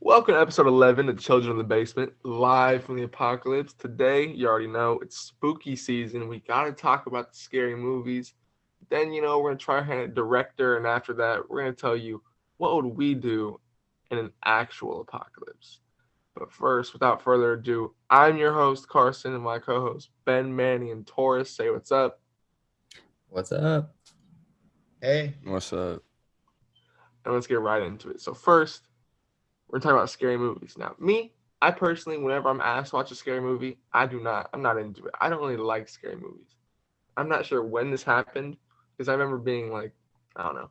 Welcome to episode 11 of Children in the Basement, live from the apocalypse. Today, you already know, it's spooky season. We got to talk about the scary movies. Then, we're going to try our hand at director, and after that, we're going to tell you what would we do in an actual apocalypse. But first, without further ado, I'm your host, Karson, and my co-hosts, Ben, Manny, and Taurus. Say what's up. What's up? Hey. What's up? And let's get right into it. So first, we're talking about scary movies. Now, I personally, whenever I'm asked to watch a scary movie, I'm not into it. I don't really like scary movies. I'm not sure when this happened, because I remember being like, I don't know,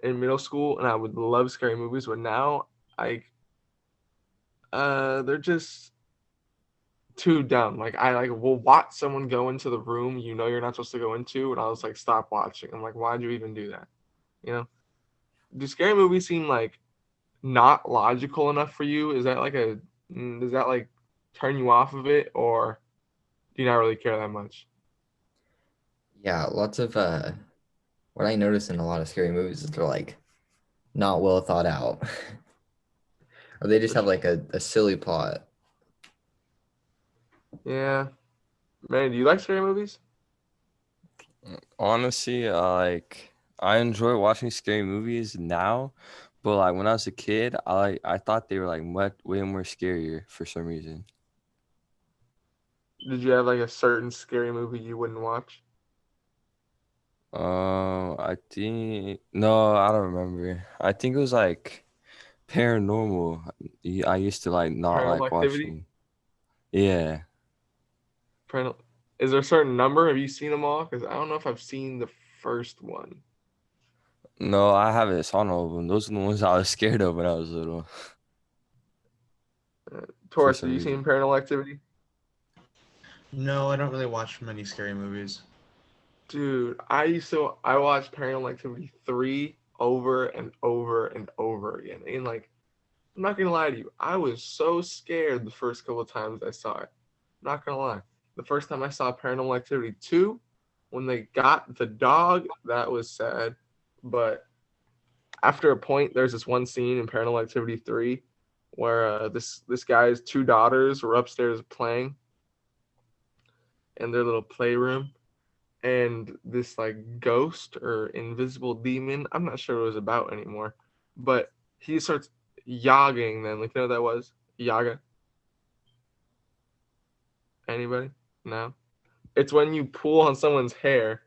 in middle school, and I would love scary movies, but now, they're just too dumb. Like, I will watch someone go into the room you're not supposed to go into, and I was like, stop watching. I'm like, why'd you even do that? Do scary movies seem like not logical enough for you? Does that like turn you off of it, or do you not really care that much? Yeah, lots of what I notice in a lot of scary movies is they're like not well thought out. Or they just have like a silly plot. Yeah. Man, do you like scary movies? Honestly, I enjoy watching scary movies now, but like when I was a kid, I thought they were like way more scarier for some reason. Did you have like a certain scary movie you wouldn't watch? I think no, I don't remember. I think it was like paranormal. I used to like not Paranormal like Activity? watching. Yeah. Paranor- Is there a certain number? Have you seen them all? Because I don't know if I've seen the first one. No, I haven't saw all of them. Those are the ones I was scared of when I was little, for Taurus, have some you reason. seen Paranormal Activity? No, I don't really watch many scary movies. Dude, I watched Paranormal Activity 3 over and over and over again. And like, I'm not gonna lie to you, I was so scared the first couple of times I saw it. I'm not gonna lie. The first time I saw Paranormal Activity 2, when they got the dog, that was sad. But after a point, there's this one scene in Paranormal Activity 3 where this guy's two daughters were upstairs playing in their little playroom, and this like ghost or invisible demon, I'm not sure what it was about anymore, but he starts yogging them. Like, you know what that was? Yaga? Anybody? No? It's when you pull on someone's hair,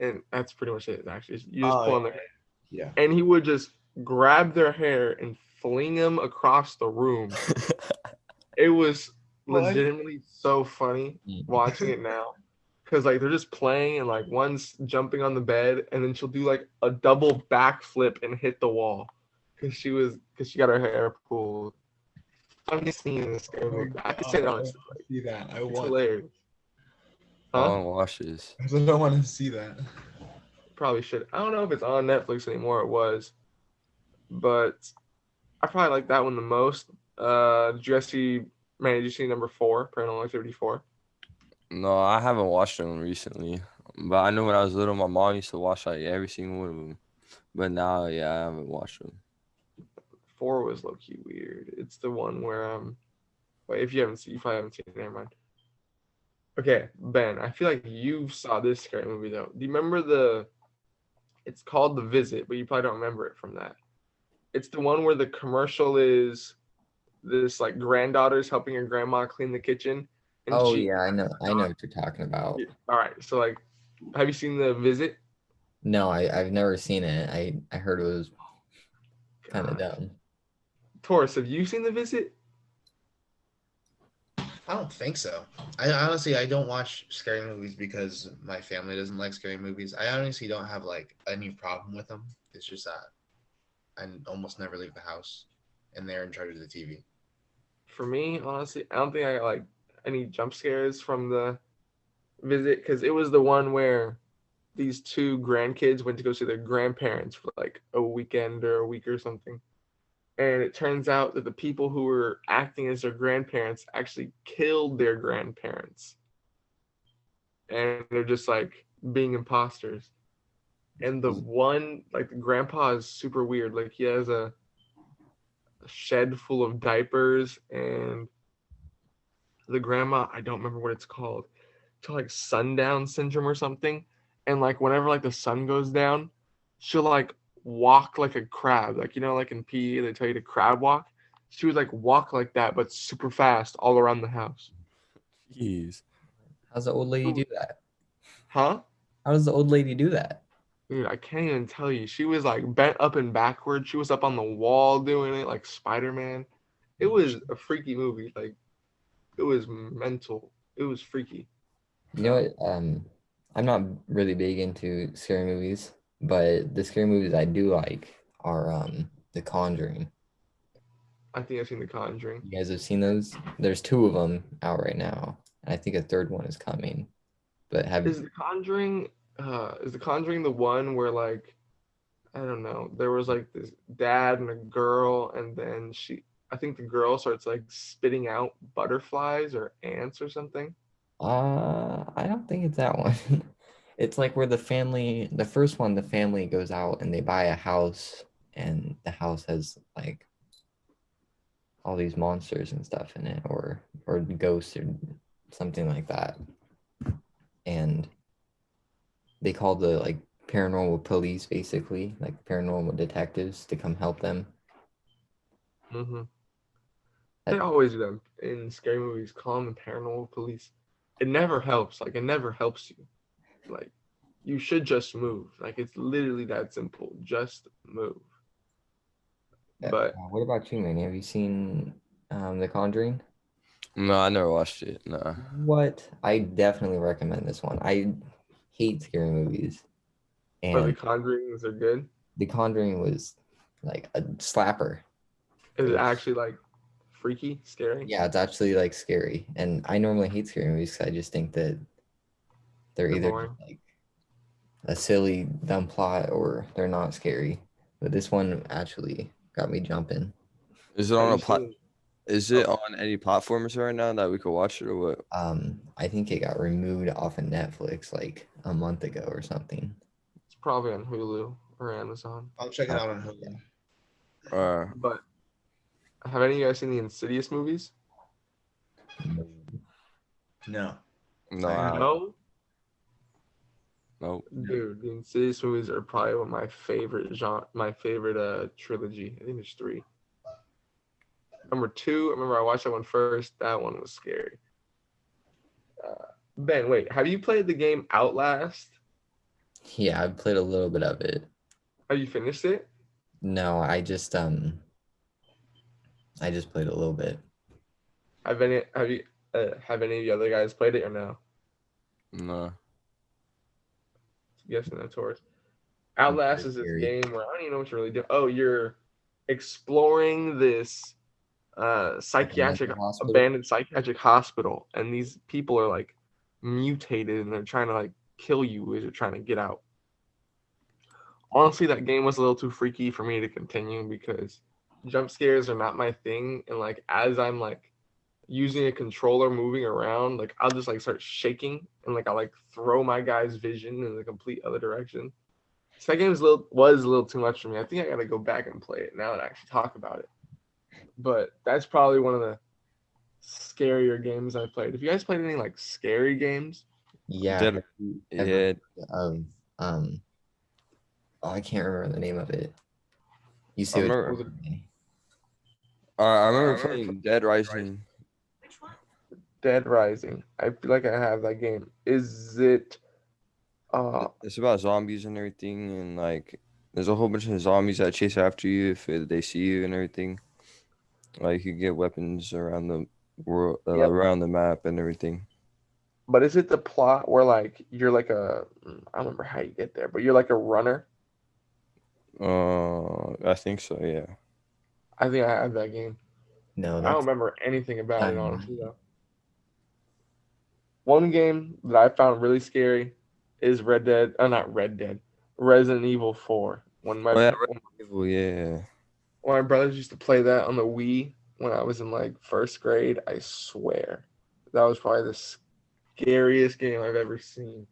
and that's pretty much it, actually. You just pull on their hair. Yeah. And he would just grab their hair and fling them across the room. It was What? legitimately so funny watching it now. Because like they're just playing and like one's jumping on the bed and then she'll do like a double backflip and hit the wall. Because she got her hair pulled. Funniest scene in this scary movie. I can say it honestly. Like, See that? I it's want. hilarious. I Huh? want to watch this. I don't want to see that. Probably should. I don't know if it's on Netflix anymore. It was. But I probably like that one the most. Did you guys see, man, did you see number 4, Paranormal Activity 4? No, I haven't watched them recently, but I know when I was little, my mom used to watch like every single one of them. But now, yeah, I haven't watched them. 4 was low key weird. It's the one where wait, if you probably haven't seen it, never mind. Okay, Ben, I feel like you saw this scary movie though. Do you remember it's called The Visit, but you probably don't remember it from that. It's the one where the commercial is this like granddaughter's helping her grandma clean the kitchen, and Oh she yeah, I know what you're talking about. all right, so like, have you seen The Visit? No, I've never seen it. I heard it was kind of God. dumb. Taurus, have you seen The Visit? I don't think so. I don't watch scary movies because my family doesn't like scary movies. I honestly don't have like any problem with them. It's just that I almost never leave the house, and they're in charge of the TV. For me, honestly, I don't think I got like any jump scares from The Visit, because it was the one where these two grandkids went to go see their grandparents for like a weekend or a week or something. And it turns out that the people who were acting as their grandparents actually killed their grandparents. And they're just like being imposters. And the one, like, the grandpa is super weird. Like, he has shed full of diapers, and the grandma, I don't remember what it's called. It's like sundown syndrome or something. And like whenever like the sun goes down, she'll like walk like a crab. Like like in PE they tell you to crab walk. She would like walk like that, but super fast all around the house. Jeez. How's the old lady do that? Huh? How does the old lady do that? Dude, I can't even tell you. She was like bent up and backward. She was up on the wall doing it like Spider-Man. It was a freaky movie. Like it was mental. It was freaky. You know what? I'm not really big into scary movies, but the scary movies I do like are The Conjuring. I think I've seen The Conjuring. You guys have seen those? There's two of them out right now, and I think a third one is coming. But Is The Conjuring the one where like I don't know, there was like this dad and a girl, and then I think the girl starts like spitting out butterflies or ants or something. I don't think it's that one. It's like where the first one, the family goes out and they buy a house, and the house has like all these monsters and stuff in it, or ghosts or something like that. And they call the like paranormal police, basically, like paranormal detectives, to come help them. Mm-hmm. They That- always do that in scary movies. Call them the paranormal police. It never helps. Like it never helps you. Like you should just move. Like it's literally that simple. Just move. But what about you, Manny? Have you seen The Conjuring? No, I never watched it. No. What? I definitely recommend this one. I hate scary movies, but The and Conjurings are good. The Conjuring was like a slapper. Is It it was, actually like freaky, scary? yeah, it's actually like scary. And I normally hate scary movies because I just think that they're They're either boring. just like a silly, dumb plot or they're not scary. But this one actually got me jumping. Is it Have on you a plat? seen? Is it Oh, on any platforms right now that we could watch it or what? I think it got removed off of Netflix like a month ago or something. it's probably on Hulu or Amazon. I'll check it out on Hulu. But have any of you guys seen the Insidious movies? No. No, I haven't. No. nope. Dude, the Insidious movies are probably one of my favorite trilogy. I think there's three. Number two, I remember I watched that one first. That one was scary. Ben, wait, have you played the game Outlast? Yeah, I've played a little bit of it. Have you finished it? No, I just played a little bit. Have any of the other guys played it or no? No. Yes, no, Taurus. Outlast is this Scary. game where I don't even know what you're really doing. Oh, you're exploring this psychiatric mental hospital? abandoned psychiatric hospital, and these people are like mutated and they're trying to like kill you as you're trying to get out. Honestly, that game was a little too freaky for me to continue because jump scares are not my thing, and like as I'm like using a controller moving around, like I'll just like start shaking and like I'll like throw my guy's vision in the complete other direction. So that game was a little too much for me. I think I gotta go back and play it now that I actually talk about it. But that's probably one of the scarier games I played. Have you guys played any like scary games? Yeah. Dead. Yeah. Of I can't remember the name of it. You I see what remember. Manny? I remember I remember playing Dead Rising. Dead Rising. I feel like I have that game. Is it It's about zombies and everything, and like there's a whole bunch of zombies that chase after you if they see you and everything. Like you get weapons around the world, Yep. around the map and everything. but is it the plot where like you're like I don't remember how you get there, but you're like a runner? I think so. Yeah. I think I have that game. No, I don't that's remember anything about it, um, honestly, though. One game that I found really scary is not Red Dead, Resident Evil 4. Oh yeah. Resident Evil, yeah. When my brothers used to play that on the Wii when I was in like first grade, I swear that was probably the scariest game I've ever seen.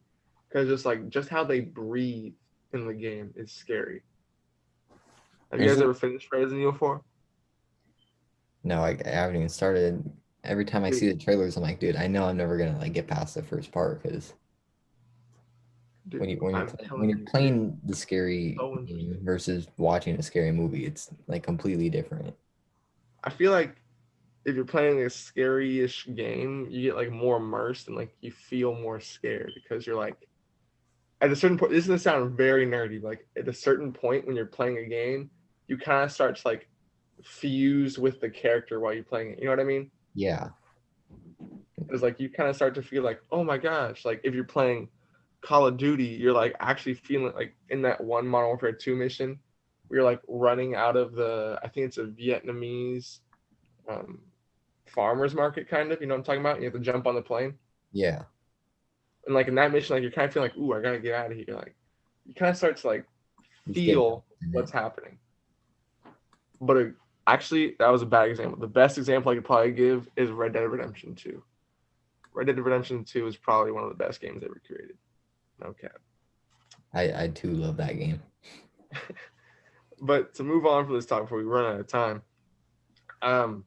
Because just how they breathe in the game is scary. Have you guys Isn't ever finished Resident Evil 4? No, I haven't even started. Every time I see the trailers, I'm like, dude, I know I'm never gonna like get past the first part because Dude, I'm when telling you're you, it's playing the scary so game interesting. versus watching a scary movie, it's like completely different. I feel like if you're playing a scary-ish game, you get like more immersed and like you feel more scared because you're like at a certain point. This is gonna sound very nerdy. Like at a certain point when you're playing a game, you kind of start to like fuse with the character while you're playing it. You know what I mean? Yeah, It's like you kind of start to feel like, oh my gosh, like if you're playing Call of Duty, you're like actually feeling like in that one Modern Warfare 2 mission, where you're like running out of I think it's a Vietnamese um, farmer's market kind of, you know what I'm talking about? You have to jump on the plane. yeah. And like in that mission, like you're kind of feeling like, ooh, I gotta get out of here. Like you kind of start to like You just get feel what's happening. But actually, that was a bad example. The best example I could probably give is Red Dead Redemption 2. Red Dead Redemption 2 is probably one of the best games ever created. No cap. I too love that game. But to move on from this talk before we run out of time, um,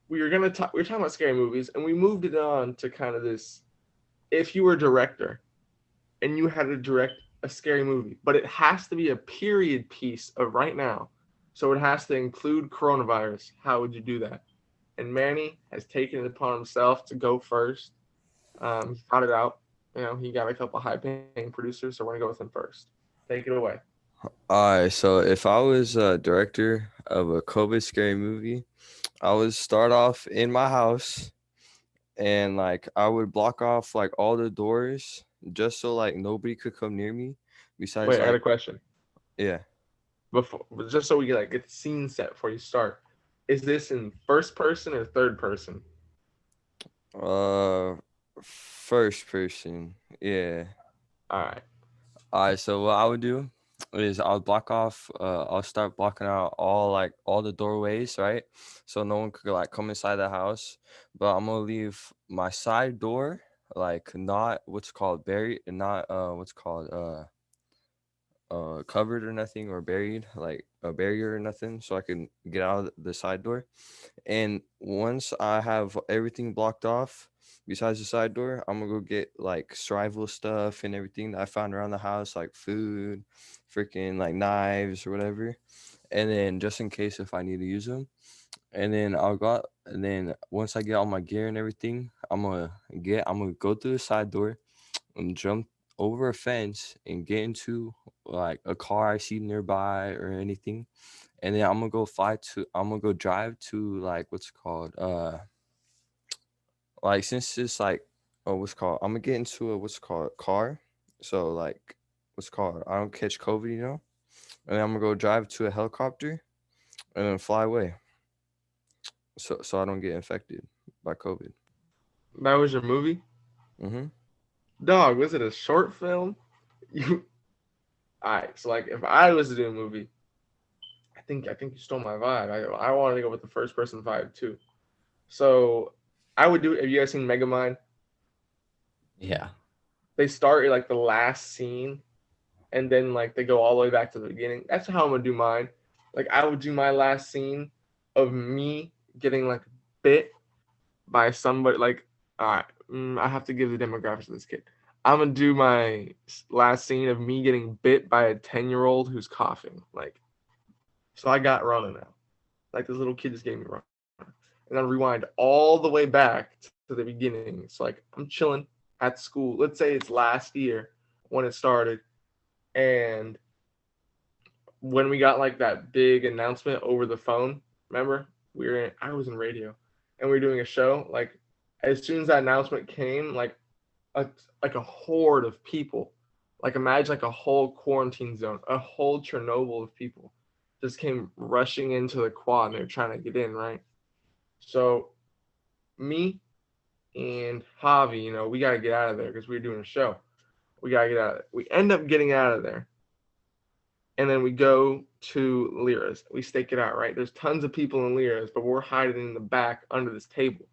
we were talking about scary movies, and we moved it on to kind of this: if you were a director and you had to direct a scary movie, but it has to be a period piece of right now, so it has to include coronavirus. How would you do that? And Manny has taken it upon himself to go first. He thought it out. You know, he got a couple high-paying producers, so we're gonna go with him first. Take it away. All right, so if I was a director of a COVID scary movie, I would start off in my house and like I would block off like all the doors just so like nobody could come near me. Besides, Wait, I got a like, question. yeah, Before, just so we get the scene set before you start. Is this in first person or third person? uh, first person, yeah. All right. All right, so what I would do is I'll start blocking out all the doorways, right? So no one could like come inside the house. But I'm gonna leave my side door like not what's called buried and not what's called covered or nothing or buried, like a barrier or nothing, so I can get out of the side door. And once I have everything blocked off, besides the side door, I'm gonna go get like survival stuff and everything that I found around the house, like food, freaking like knives or whatever. And then just in case if I need to use them. And then I'll go out, and then once I get all my gear and everything, I'm gonna go through the side door and jump over a fence and get into like a car I see nearby or anything. And then I'm gonna go drive to like what's called like since it's like what's called I'm gonna get into a what's called car. So like what's called I don't catch COVID, you know? And then I'm gonna go drive to a helicopter and then fly away. So I don't get infected by COVID. That was your movie? Mm-hmm. Dog, was it a short film? You all right, so like if I was to do a movie, I think you stole my vibe. I wanted to go with the first person vibe too. So I would do. Have you guys seen Megamind? Yeah. They start at like the last scene, and then like they go all the way back to the beginning. That's how I'm gonna do mine. Like I would do my last scene of me getting like bit by somebody. Like, all right, I have to give the demographics of this kid. I'm gonna do my last scene of me getting bit by a 10-year-old who's coughing. Like, so I got Rona now. Like this little kid just gave me Rona, and then rewind all the way back to the beginning. It's like I'm chilling at school. Let's say it's last year when it started, and when we got like that big announcement over the phone, remember? I was in radio and we were doing a show. Like as soon as that announcement came, a like a horde of people, like imagine like a whole quarantine zone, a whole Chernobyl of people just came rushing into the quad and they're trying to get in, right? So me and Javi, we gotta get out of there because we were doing a show. We gotta get out of there. We end up getting out of there, and then we go to Lyra's. We stake it out, right? There's tons of people in Lyra's, but we're hiding in the back under this table.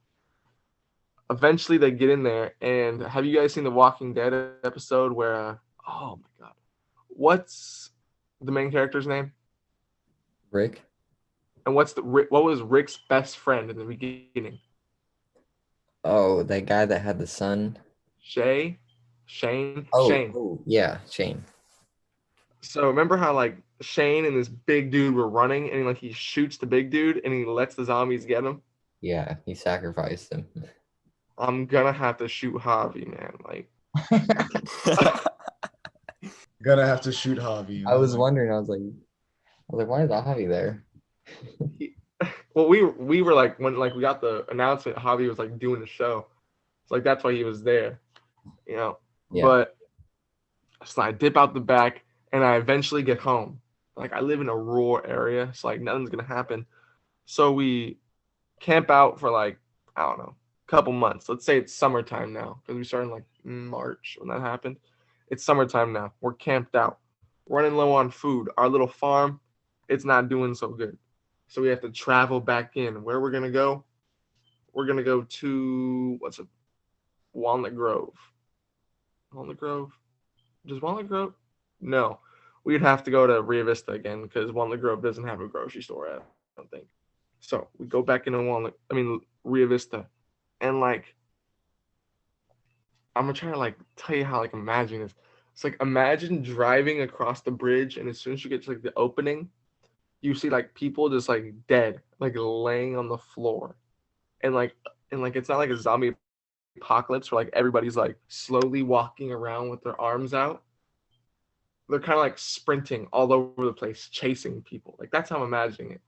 Eventually, they get in there, and have you guys seen the Walking Dead episode where, oh my god, what's the main character's name? Rick. And what was Rick's best friend in the beginning? Oh, that guy that had the son. Shane. Shane. Oh, yeah, Shane. So remember how like Shane and this big dude were running, and like he shoots the big dude, and he lets the zombies get him. Yeah, he sacrificed him. I'm gonna have to shoot Javi, man. Like, Gonna have to shoot Javi. I was wondering. I was like, why is Javi there? well, we were like when like we got the announcement, Javi was like doing the show. It's like that's why he was there, you know. Yeah. But so I dip out the back, and I eventually get home. Like I live in a rural area, so like nothing's gonna happen. So we camp out for like I don't know, a couple months. Let's say it's summertime now because we started in like March when that happened. It's summertime now. We're camped out, running low on food. Our little farm, it's not doing so good. So we have to travel back in. Where we're gonna go? We're gonna go to Walnut Grove. Walnut Grove? Does Walnut Grove? No. We'd have to go to Rio Vista again because Walnut Grove doesn't have a grocery store, I don't think. So we go back into Rio Vista. And like I'm gonna try to like tell you how like imagine this. It's like imagine driving across the bridge and as soon as you get to like the opening, you see like people just like dead, like laying on the floor. And like it's not like a zombie apocalypse where like everybody's like slowly walking around with their arms out. They're kind of like sprinting all over the place, chasing people. Like that's how I'm imagining it.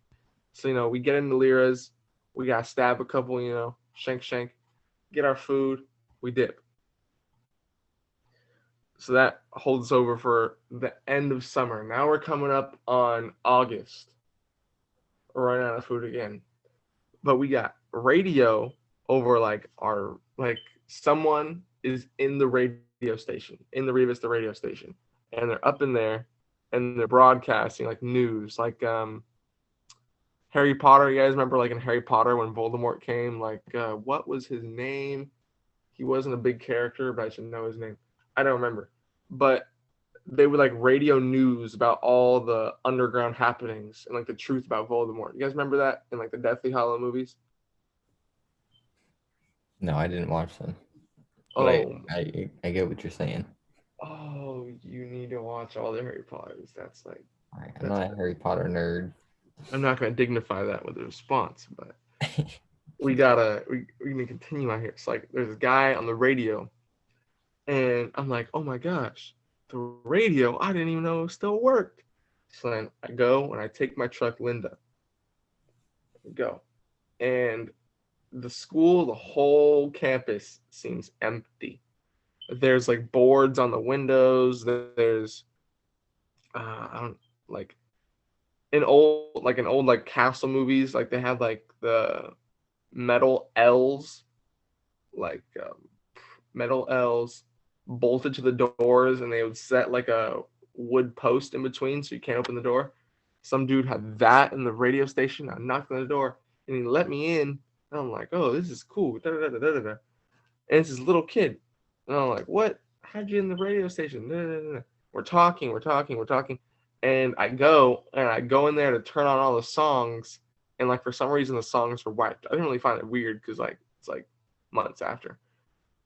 So we get into Lyra's, we gotta stab a couple, shank, get our food, we dip. So that holds over for the end of summer. Now we're coming up on August. We're running out of food again. But we got radio over like someone is in the radio station, in the Rio Vista radio station. And they're up in there and they're broadcasting like news, like Harry Potter. You guys remember like in Harry Potter when Voldemort came, like what was his name? He wasn't a big character, but I should know his name. I don't remember. But they would like radio news about all the underground happenings and like the truth about Voldemort. You guys remember that in like the Deathly Hallow movies? No, I didn't watch them. But Oh, I get what you're saying. oh, you need to watch all the Harry Potters. That's like I'm not a Harry Potter nerd. I'm not gonna dignify that with a response, but we gonna continue out here. It's like there's a guy on the radio, and I'm like, oh my gosh, the radio! I didn't even know it still worked. So then I go and I take my truck, Linda. Go, and the school, the whole campus seems empty. There's like boards on the windows. There's I don't like in old like castle movies, like they have like the metal L's, like metal L's bolted to the doors, and they would set like a wood post in between so you can't open the door. Some dude had that in the radio station. I knocked on the door and he let me in. And I'm like, oh, this is cool. Da, da, da, da, da, da. And it's this little kid. And I'm like, what? How'd you in the radio station? Da, da, da, da. We're talking. And I go in there to turn on all the songs. And like for some reason the songs were wiped. I didn't really find it weird because like it's like months after.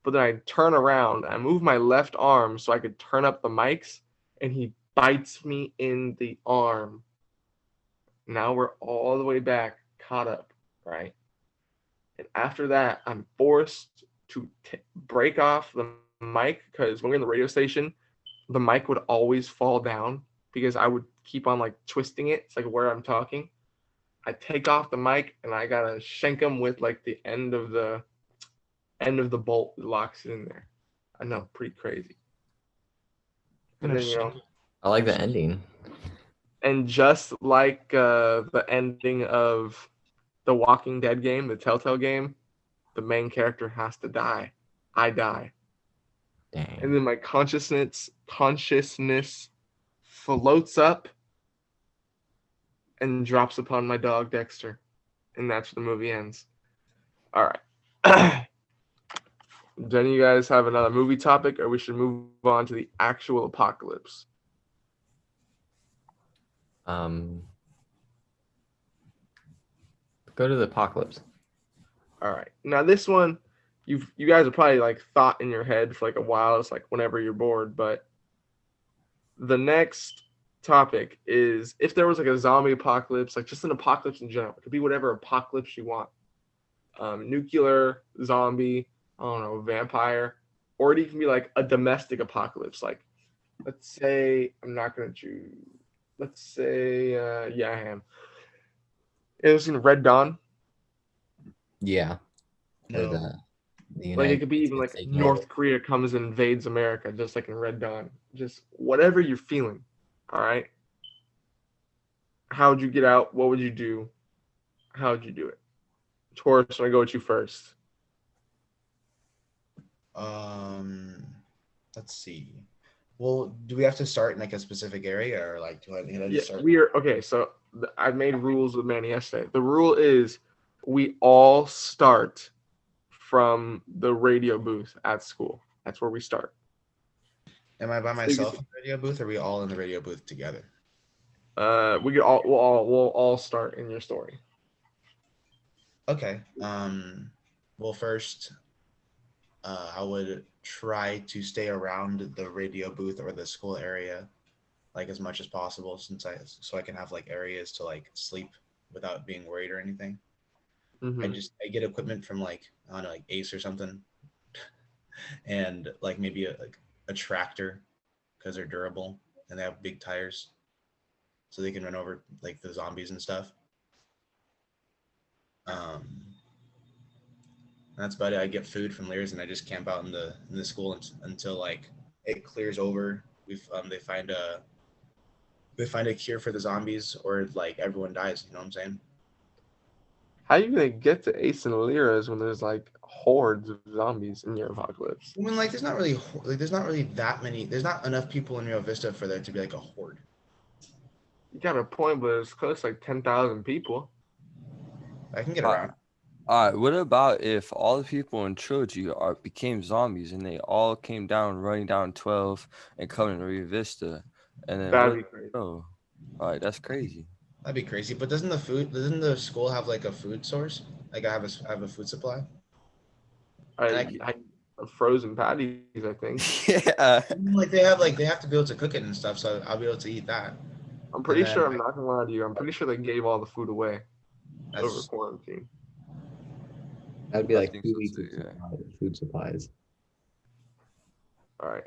But then I turn around, I move my left arm so I could turn up the mics, and he bites me in the arm. Now we're all the way back, caught up, right? And after that, I'm forced to break off the mic because when we're in the radio station, the mic would always fall down because I would keep on like twisting it. It's like where I'm talking. I take off the mic and I gotta shank him with like the end of the bolt that locks it in there. I know, pretty crazy. And then I like the ending. And just like the ending of the Walking Dead game, the Telltale game, the main character has to die. I die. Dang. And then my consciousness floats up and drops upon my dog Dexter. And that's where the movie ends. All right. Do any of you guys have another movie topic, or we should move on to the actual apocalypse? Go to the apocalypse. All right. Now this one, you guys are probably like thought in your head for like a while. It's like whenever you're bored. But the next topic is if there was like a zombie apocalypse, like just an apocalypse in general. It could be whatever apocalypse you want. Nuclear, zombie, I don't know, vampire, or it even be like a domestic apocalypse. Like, let's say I'm not gonna choose. Let's say, yeah, I am. It was in Red Dawn. Yeah. Or No. the Like it United could be States even gets like taken over. North Korea comes and invades America, just like in Red Dawn. Just whatever you're feeling. All right. How would you get out? What would you do? How would you do it? Taurus, I go with you first. Um, let's see. Well, do we have to start in like a specific area, or like do I Yeah, just start? we are okay. So I made rules with Manny yesterday. The rule is we all start from the radio booth at school. That's where we start. Am I by So you myself can, in the radio booth, or are we all in the radio booth together? we could we'll all start in your story. Okay. Well, first, I would try to stay around the radio booth or the school area, like as much as possible, so I can have like areas to like sleep without being worried or anything. Mm-hmm. I get equipment from like I don't know, like Ace or something, and like maybe like a tractor because they're durable and they have big tires, so they can run over like the zombies and stuff. Um, that's about it. I get food from Lear's and I just camp out in the school until like it clears over. They find a cure for the zombies or like everyone dies. You know what I'm saying? How you gonna get to Ace and Lyra's when there's like hordes of zombies in your apocalypse? I mean, like there's not really that many. There's not enough people in Rio Vista for there to be like a horde. You got a point, but it's close to like 10,000 people. I can get Uh, around. all right. What about if all the people in Trilogy became zombies and they all came down, running down 12 and coming to Rio Vista, and then That'd what? be crazy. Oh, all right. That's crazy. That'd be crazy. But doesn't the school have like a food source? Like I have a food supply, and I frozen patties, I think. Yeah. they have to be able to cook it and stuff. So I'll be able to eat that. I'm And pretty then sure I'm not gonna lie to you. I'm pretty sure they gave all the food away over that's quarantine. That would be I like think 2 weeks so of too. Yeah. food supplies. All right,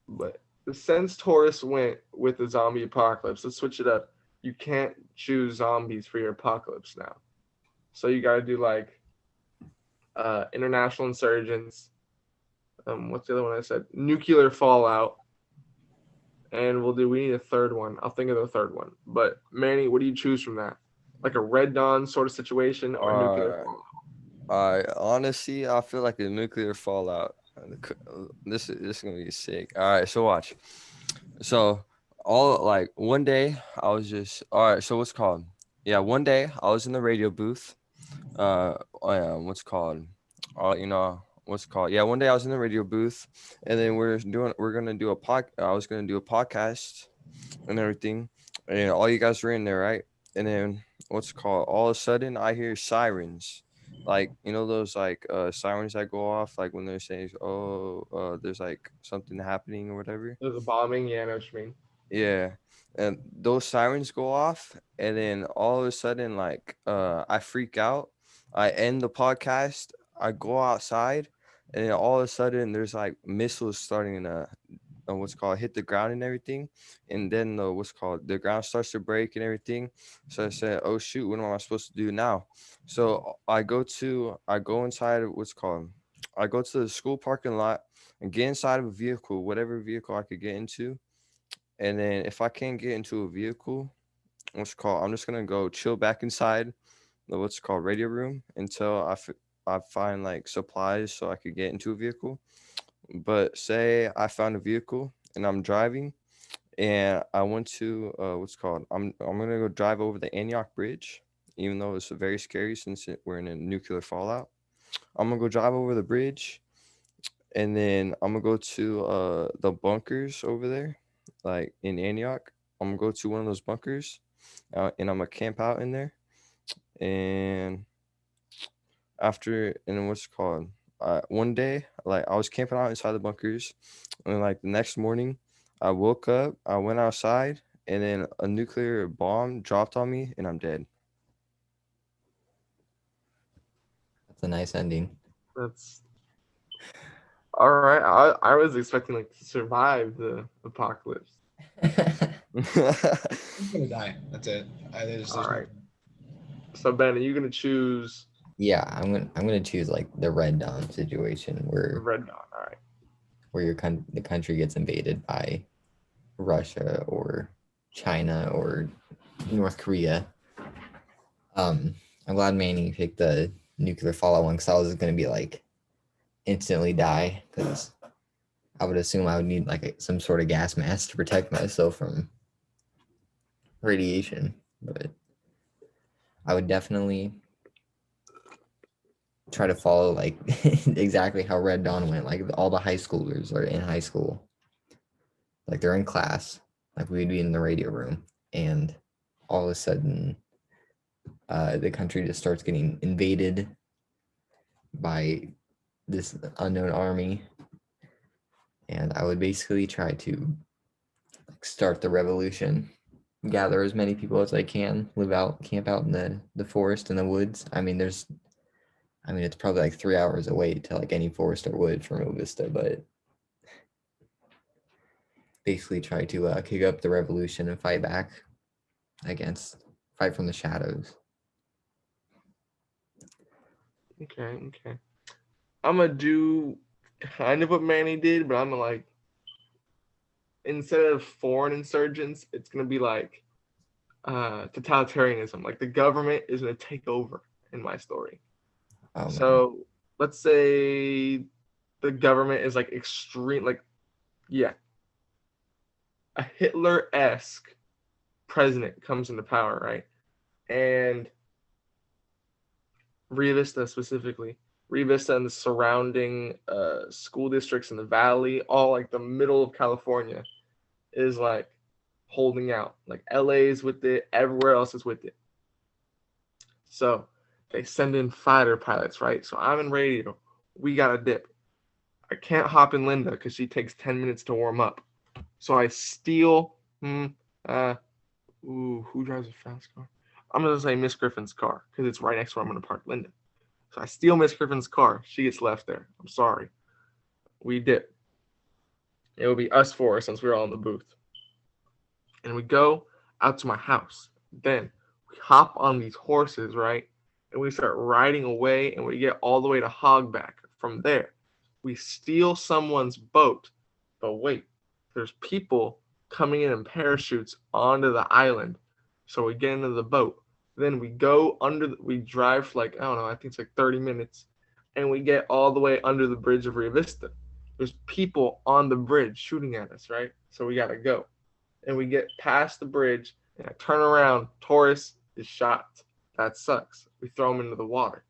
but since Taurus went with the zombie apocalypse, let's switch it up. You can't choose zombies for your apocalypse now, so you got to do like international insurgents. What's the other one I said? Nuclear fallout, and we need a third one. I'll think of the third one. But Manny, what do you choose from that? Like a Red Dawn sort of situation or nuclear All right. fallout? All right. Honestly, I feel like a nuclear fallout. This is gonna be sick. All right. So watch. So all like one day I was just all right. So what's called? Yeah. One day I was in the radio booth. What's called? What's called? Yeah. One day I was in the radio booth, and then we're gonna do a I was gonna do a podcast and everything, and all you guys were in there, right? And then what's called? All of a sudden, I hear sirens, like those like sirens that go off, like when they're saying, "Oh, there's like something happening" or whatever. There's a bombing. Yeah, I know what you mean. Yeah, and those sirens go off, and then all of a sudden, like, I freak out. I end the podcast. I go outside, and then all of a sudden, there's like missiles starting to what's called hit the ground and everything, and then what's called the ground starts to break and everything. So I said, "Oh shoot, what am I supposed to do now?" So I go inside of what's called I go to the school parking lot and get inside of a vehicle, whatever vehicle I could get into, and then if I can't get into a vehicle, what's called I'm just gonna go chill back inside the what's called radio room until I find like supplies so I could get into a vehicle. But say I found a vehicle and I'm driving and I went to what's called I'm gonna go drive over the Antioch Bridge, even though it's very scary since we're in a nuclear fallout. I'm gonna go drive over the bridge, and then I'm gonna go to the bunkers over there, like in Antioch. I'm gonna go to one of those bunkers, and I'm gonna camp out in there. And and then what's it called? One day, like I was camping out inside the bunkers, and like the next morning, I woke up, I went outside, and then a nuclear bomb dropped on me, and I'm dead. That's a nice ending. That's all right. I was expecting like to survive the apocalypse. I'm gonna die. That's it. There's All no. right. So Ben, are you gonna choose Yeah, I'm gonna choose like the Red Dawn situation the Red Dawn? All right. where the country gets invaded by Russia or China or North Korea. I'm glad Manny picked the nuclear fallout one because I was gonna be like instantly die because I would assume I would need like some sort of gas mask to protect myself from radiation. But I would definitely try to follow like exactly how Red Dawn went. Like all the high schoolers are in high school, like they're in class, like we'd be in the radio room, and all of a sudden, the country just starts getting invaded by this unknown army, and I would basically try to like start the revolution, gather as many people as I can, camp out in the forest and the woods. I mean, it's probably like 3 hours away to like any forest or wood from Ovista, but basically try to kick up the revolution and fight from the shadows. Okay. I'm gonna do kind of what Manny did, but I'm gonna like instead of foreign insurgents, it's gonna be like totalitarianism. Like the government is gonna take over in my story. Oh man, So let's say the government is like extreme, like yeah, a Hitler-esque president comes into power, right? And Rio Vista specifically, Rio Vista and the surrounding school districts in the valley, all like the middle of California, is like holding out. Like LA's with it, everywhere else is with it. So they send in fighter pilots, right? So I'm in radio. We got a dip. I can't hop in Linda because she takes 10 minutes to warm up. So I steal. Who drives a fast car? I'm gonna say Miss Griffin's car because it's right next to where I'm gonna park Linda. So I steal Miss Griffin's car. She gets left there. I'm sorry. We dip. It would be us four since we're all in the booth. And we go out to my house. Then we hop on these horses, right? And we start riding away and we get all the way to Hogback. From there, we steal someone's boat. But wait, there's people coming in parachutes onto the island. So we get into the boat. Then we go we drive for like, I don't know, I think it's like 30 minutes. And we get all the way under the bridge of Rio Vista. There's people on the bridge shooting at us, right? So we got to go. And we get past the bridge, and I turn around. Taurus is shot. That sucks. We throw him into the water.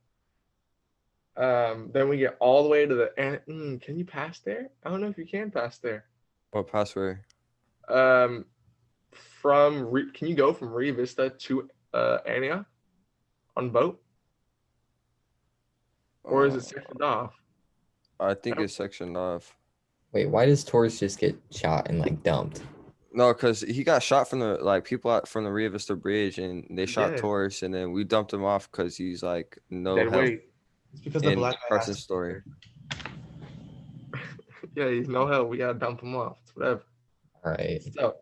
Then we get all the way to the. Can you pass there? I don't know if you can pass there. What password? Can you go from Rio Vista to Antioch on boat, or is it sectioned off? I think it's sectioned off. wait, why does Taurus just get shot and like dumped? No, because he got shot from the people from the Rio Vista Bridge, and they shot Yeah. Taurus, and then we dumped him off because he's like no Dead help. weight. It's because the In black guy has Carson's to story. Yeah, he's no help. We gotta dump him off. It's whatever. All right. So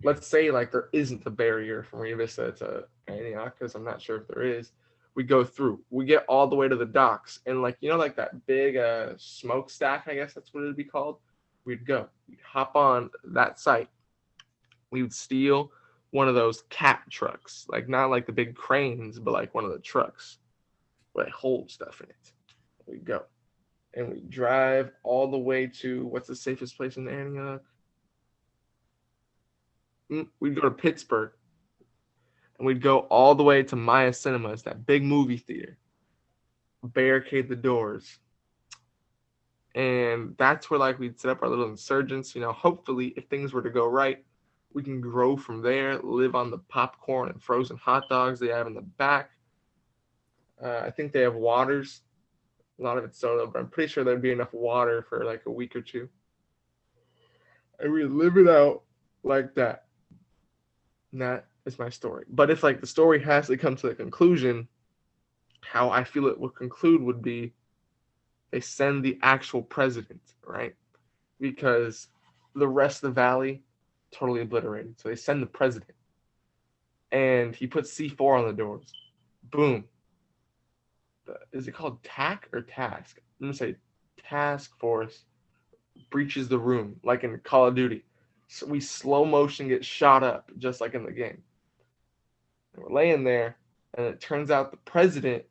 let's say like there isn't a barrier from Rio Vista to Antioch, because I'm not sure if there is. We go through. We get all the way to the docks, and like like that big smokestack, I guess that's what it'd be called. We'd go. We'd hop on that site. We would steal one of those cat trucks, like not like the big cranes, but like one of the trucks where they hold stuff in it. We go, and we drive all the way to what's the safest place in Antioch? We'd go to Pittsburgh, and we'd go all the way to Maya Cinemas, that big movie theater. Barricade the doors, and that's where like we'd set up our little insurgents. Hopefully, if things were to go right, we can grow from there. Live on the popcorn and frozen hot dogs they have in the back. I think they have waters. A lot of it's soda, but I'm pretty sure there'd be enough water for like a week or two. And we live it out like that. And that is my story. But if like the story has to come to the conclusion, how I feel it would conclude would be they send the actual president, right? Because the rest of the valley totally obliterated. So they send the president. And he puts C4 on the doors. Boom. Is it called TAC or Task? I'm going to say Task Force breaches the room, like in Call of Duty. So we slow motion get shot up, just like in the game. And we're laying there, and it turns out the president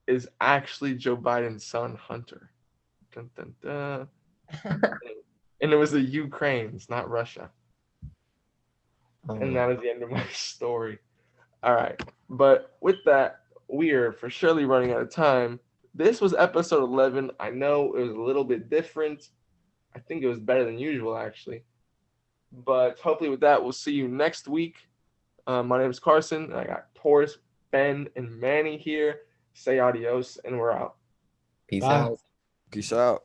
is actually Joe Biden's son, Hunter. Dun, dun, dun. And it was the Ukrainians, not Russia. Oh, And that is the end of my story. All right. But with that, we are for surely running out of time. This was episode 11. I know it was a little bit different. I think it was better than usual, actually. But hopefully with that, we'll see you next week. My name is Karson, and I got Taurus, Ben, and Manny here. Say adios, and we're out. peace Bye. out. Peace out.